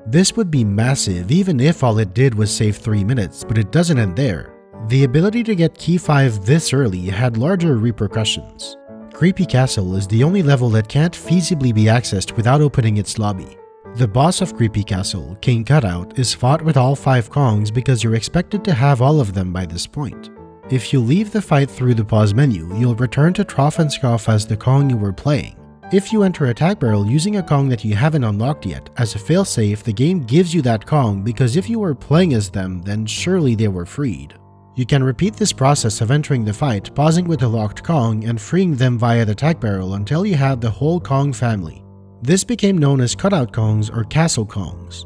This would be massive even if all it did was save 3 minutes, but it doesn't end there. The ability to get Key 5 this early had larger repercussions. Creepy Castle is the only level that can't feasibly be accessed without opening its lobby. The boss of Creepy Castle, King Cutout, is fought with all 5 Kongs because you're expected to have all of them by this point. If you leave the fight through the pause menu, you'll return to Troffenskopf as the Kong you were playing. If you enter Attack Barrel using a Kong that you haven't unlocked yet, as a failsafe, the game gives you that Kong because if you were playing as them, then surely they were freed. You can repeat this process of entering the fight, pausing with the locked Kong, and freeing them via the Attack Barrel until you had the whole Kong family. This became known as Cutout Kongs or Castle Kongs.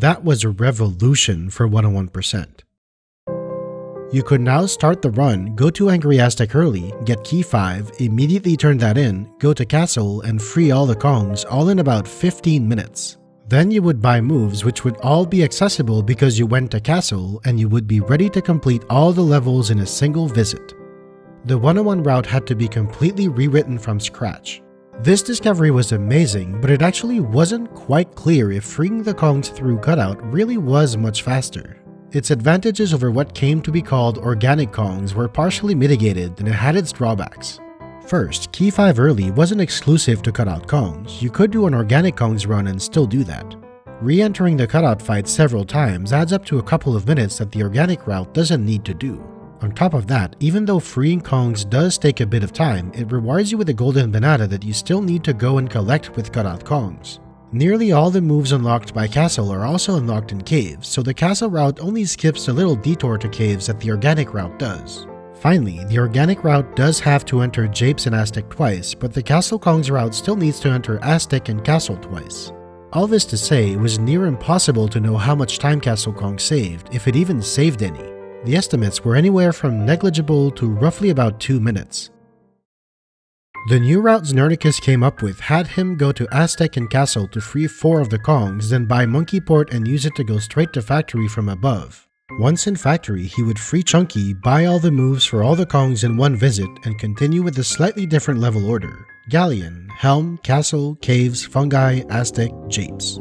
That was a revolution for 101%. You could now start the run, go to Angry Aztec early, get Key 5, immediately turn that in, go to Castle, and free all the Kongs all in about 15 minutes. Then you would buy moves which would all be accessible because you went to Castle, and you would be ready to complete all the levels in a single visit. The 101 route had to be completely rewritten from scratch. This discovery was amazing, but it actually wasn't quite clear if freeing the Kongs through Cutout really was much faster. Its advantages over what came to be called organic Kongs were partially mitigated, and it had its drawbacks. First, Key 5 early wasn't exclusive to Cutout Kongs. You could do an organic Kongs run and still do that. Re-entering the Cutout fight several times adds up to a couple of minutes that the organic route doesn't need to do. On top of that, even though freeing Kongs does take a bit of time, it rewards you with a golden banana that you still need to go and collect with Cutout Kongs. Nearly all the moves unlocked by Castle are also unlocked in caves, so the Castle route only skips a little detour to caves that the organic route does. Finally, the organic route does have to enter Japes and Aztec twice, but the Castle Kongs route still needs to enter Aztec and Castle twice. All this to say, it was near impossible to know how much time Castle Kong saved, if it even saved any. The estimates were anywhere from negligible to roughly about 2 minutes. The new route Znernicus came up with had him go to Aztec and Castle to free 4 of the Kongs, then buy Monkey Port and use it to go straight to Factory from above. Once in Factory, he would free Chunky, buy all the moves for all the Kongs in one visit, and continue with a slightly different level order: Galleon, Helm, Castle, Caves, Fungi, Aztec, Japes.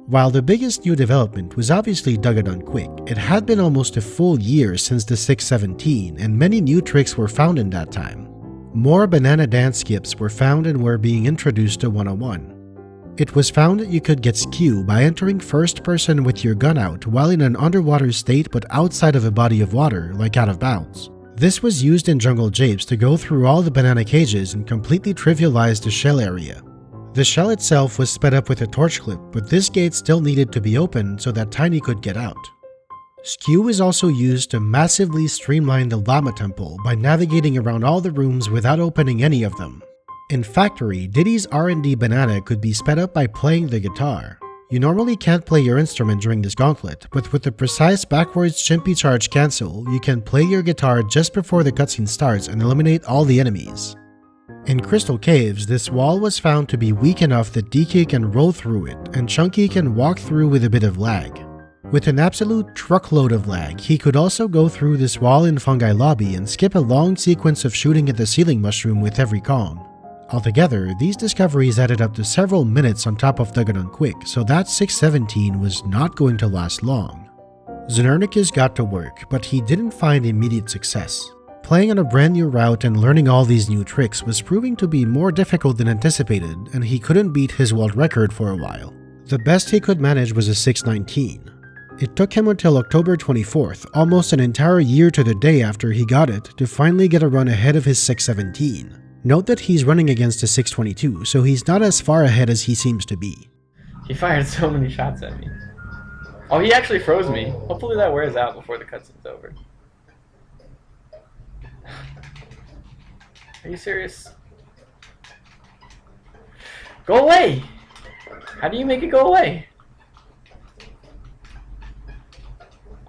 While the biggest new development was obviously Dogadon Quick, it had been almost a full year since the 617, and many new tricks were found in that time. More banana dance skips were found and were being introduced to 101. It was found that you could get skew by entering first person with your gun out while in an underwater state but outside of a body of water, like out of bounds. This was used in Jungle Japes to go through all the banana cages and completely trivialize the shell area. The shell itself was sped up with a torch clip, but this gate still needed to be opened so that Tiny could get out. Skew is also used to massively streamline the Llama Temple by navigating around all the rooms without opening any of them. In Factory, Diddy's R&D banana could be sped up by playing the guitar. You normally can't play your instrument during this gauntlet, but with the precise backwards Chimpy Charge cancel, you can play your guitar just before the cutscene starts and eliminate all the enemies. In Crystal Caves, this wall was found to be weak enough that DK can roll through it, and Chunky can walk through with a bit of lag. With an absolute truckload of lag, he could also go through this wall in Fungi Lobby and skip a long sequence of shooting at the ceiling mushroom with every Kong. Altogether, these discoveries added up to several minutes on top of Dogadon Quick, so that 617 was not going to last long. Znernicus got to work, but he didn't find immediate success. Playing on a brand new route and learning all these new tricks was proving to be more difficult than anticipated, and he couldn't beat his world record for a while. The best he could manage was a 619. It took him until October 24th, almost an entire year to the day after he got it, to finally get a run ahead of his 617. Note that he's running against a 622, so he's not as far ahead as he seems to be. He fired so many shots at me. Oh, he actually froze me. Hopefully that wears out before the cutscene's over. Are you serious? Go away! How do you make it go away?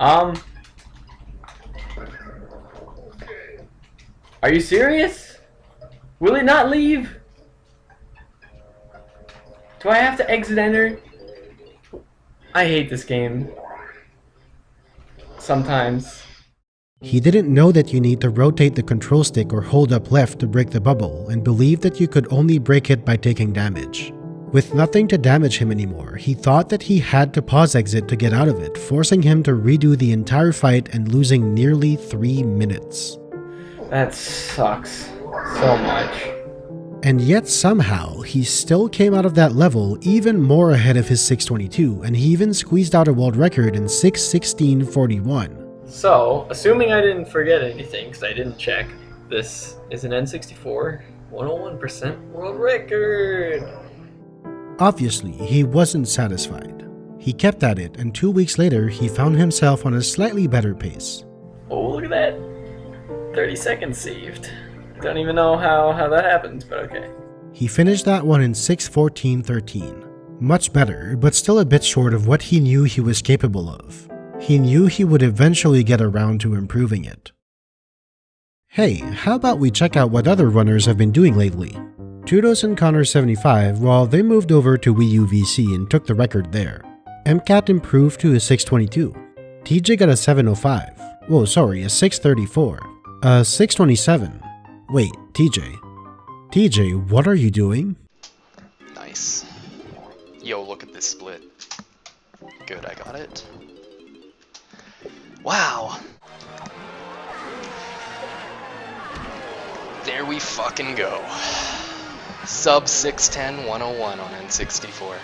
Are you serious? Will it not leave? Do I have to exit enter? I hate this game. Sometimes. He didn't know that you need to rotate the control stick or hold up left to break the bubble, and believed that you could only break it by taking damage. With nothing to damage him anymore, he thought that he had to pause exit to get out of it, forcing him to redo the entire fight and losing nearly 3 minutes. That sucks so much. And yet somehow, he still came out of that level even more ahead of his 622, and he even squeezed out a world record in 6:16:41. So, assuming I didn't forget anything, because I didn't check, this is an N64 101% world record. Obviously, he wasn't satisfied. He kept at it, and 2 weeks later, he found himself on a slightly better pace. Oh, look at that. 30 seconds saved. Don't even know how that happened, but okay. He finished that one in 6:14:13. Much better, but still a bit short of what he knew he was capable of. He knew he would eventually get around to improving it. Hey, how about we check out what other runners have been doing lately? Tudos and Connor75, well, they moved over to Wii U VC and took the record there. MCAT improved to a 622. TJ got a 705. Whoa, sorry, a 634. A 627. Wait, TJ, what are you doing? Nice. Yo, look at this split. Good, I got it. Wow. There we fucking go. Sub 610 101 on N64.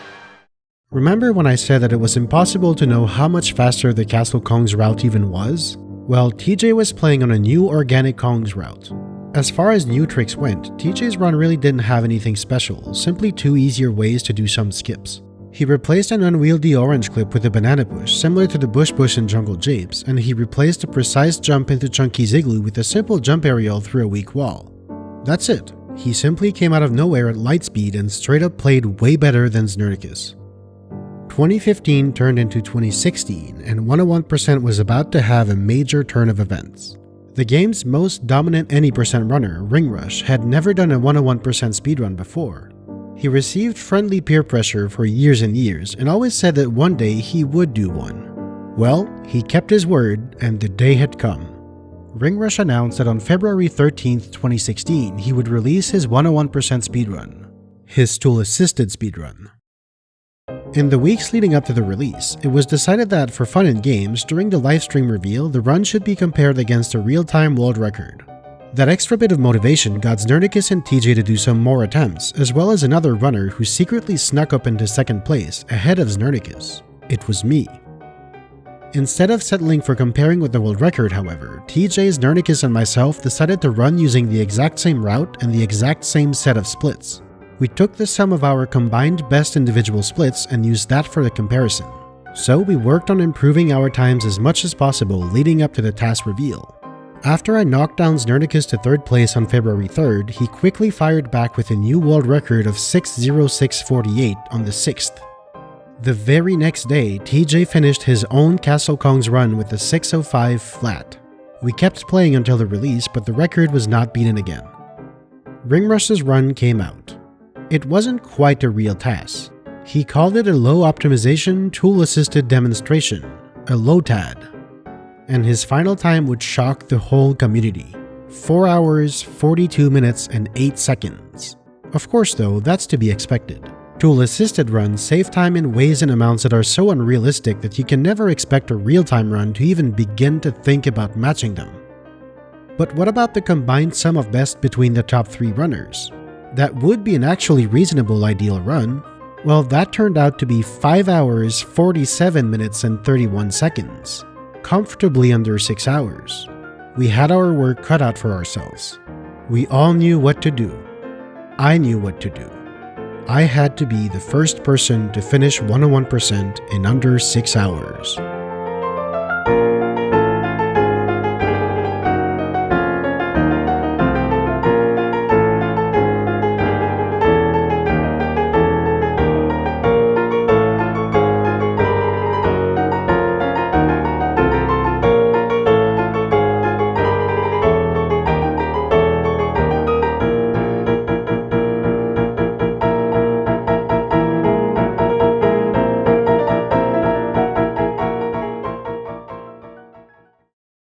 Remember when I said that it was impossible to know how much faster the Castle Kong's route even was? Well, TJ was playing on a new organic Kong's route. As far as new tricks went, TJ's run really didn't have anything special, simply 2 easier ways to do some skips. He replaced an unwieldy orange clip with a banana bush, similar to the bush in Jungle Japes, and he replaced a precise jump into Chunky's igloo with a simple jump aerial through a weak wall. That's it. He simply came out of nowhere at light speed and straight up played way better than Znernicus. 2015 turned into 2016, and 101% was about to have a major turn of events. The game's most dominant any percent runner, Ringrush, had never done a 101% speedrun before. He received friendly peer pressure for years and years, and always said that one day he would do one. Well, he kept his word, and the day had come. Ringrush announced that on February 13th, 2016, he would release his 101% speedrun, his tool-assisted speedrun. In the weeks leading up to the release, it was decided that for fun and games, during the livestream reveal, the run should be compared against a real-time world record. That extra bit of motivation got Znernicus and TJ to do some more attempts, as well as another runner who secretly snuck up into second place, ahead of Znernicus. It was me. Instead of settling for comparing with the world record, however, TJ, Znernicus, and myself decided to run using the exact same route and the exact same set of splits. We took the sum of our combined best individual splits and used that for the comparison. So we worked on improving our times as much as possible leading up to the task reveal. After I knocked down Znernicus to 3rd place on February 3rd, he quickly fired back with a new world record of 6:06:48 on the 6th. The very next day, TJ finished his own Castle Kong's run with a 6:05 flat. We kept playing until the release, but the record was not beaten again. Ringrush's run came out. It wasn't quite a real task. He called it a low optimization tool-assisted demonstration, a LOTAD. And his final time would shock the whole community. 4 hours, 42 minutes, and 8 seconds. Of course though, that's to be expected. Tool-assisted runs save time in ways and amounts that are so unrealistic that you can never expect a real-time run to even begin to think about matching them. But what about the combined sum of best between the top 3 runners? That would be an actually reasonable ideal run. Well, that turned out to be 5 hours, 47 minutes, and 31 seconds. Comfortably under 6 hours. We had our work cut out for ourselves. We all knew what to do. I knew what to do. I had to be the first person to finish 101% in under 6 hours.